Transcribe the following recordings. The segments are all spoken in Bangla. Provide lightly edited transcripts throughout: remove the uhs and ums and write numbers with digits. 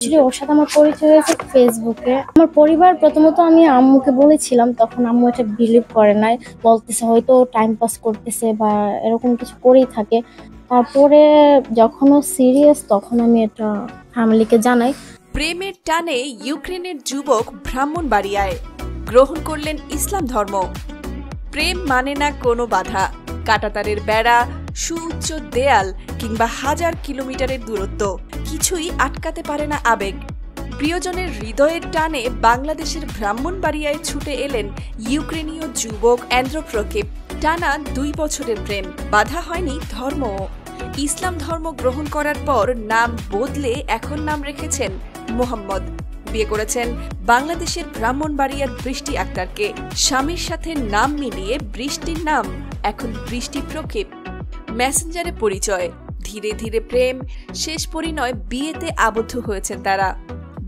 অ্যাকচুয়ালি ওর সাথে আমার পরিচয় হয়েছে ফেসবুকে। আমার পরিবার প্রথমত আমি আম্মুকে বলেছিলাম, তখন আম্মু এটা বিলিভ করে নাই, বলতেছে হয়তো টাইম পাস করতেছে বা এরকম কিছু করেই থাকে। তারপরে যখন ও সিরিয়াস তখন আমি এটা ফ্যামিলিকে জানাই। প্রেমের টানে ইউক্রেনের যুবক ব্রাহ্মণবাড়িয়ায় গ্রহণ করলেন ইসলাম ধর্ম। প্রেম মানে না কোনো বাধা, কাঁটাতারের বেড়া, সুউচ্চ দেয়াল কিংবা হাজার কিলোমিটারের দূরত্ব, কিছুই আটকাতে পারে না আবেগ। প্রিয়জনের হৃদয়ের টানে বাংলাদেশের ব্রাহ্মণবাড়িয়ায় ছুটে এলেন ইউক্রেনীয় যুবক অ্যান্ড্রো প্রকিপ। টানা 2 বছরের প্রেম, বাধা হয়নি ধর্ম। ইসলাম ধর্ম গ্রহণ করার পর নাম বদলে এখন নাম রেখেছেন মোহাম্মদ। বিয়ে করেছেন বাংলাদেশের ব্রাহ্মণবাড়িয়ার বৃষ্টি আক্তারকে। স্বামীর সাথে নাম মিলিয়ে বৃষ্টির নাম এখন বৃষ্টি প্রকিপ। মেসেঞ্জারে পরিচয়, ধীরে ধীরে প্রেম, শেষ পরিণয় বিয়েতে আবদ্ধ হয়েছেন তারা।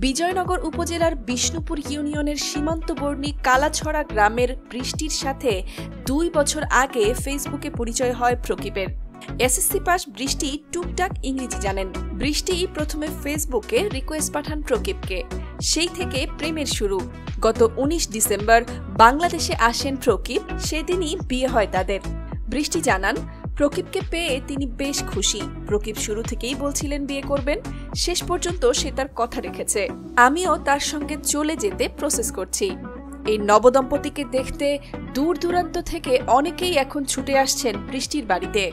বিজয়নগর উপজেলার বিষ্ণুপুর ইউনিয়নের সীমান্তবর্ণী কালাছড়া গ্রামের বৃষ্টির সাথে 2 বছর আগে ফেসবুকে পরিচয় হয় প্রকিপের। এসএসসি পাস বৃষ্টি টুকটাক ইংরেজি জানেন। বৃষ্টি প্রথমে ফেসবুকে রিকোয়েস্ট পাঠান প্রকিপকে, সেই থেকে প্রেমের শুরু। গত 19 ডিসেম্বর বাংলাদেশে আসেন প্রকিপ, সেদিনই বিয়ে হয় তাদের। বৃষ্টি জানান, প্রকিপকে পেয়ে তিনি বেশ খুশি। প্রকিপ শুরু থেকেই বলছিলেন বিয়ে করবেন, শেষ পর্যন্ত সে তার কথা রেখেছে। আমিও তার সঙ্গে চলে যেতে প্রসেস করছি। এই নবদম্পতিকে দেখতে দূর দূরান্ত থেকে অনেকেই এখন ছুটে আসছেন বৃষ্টির বাড়িতে।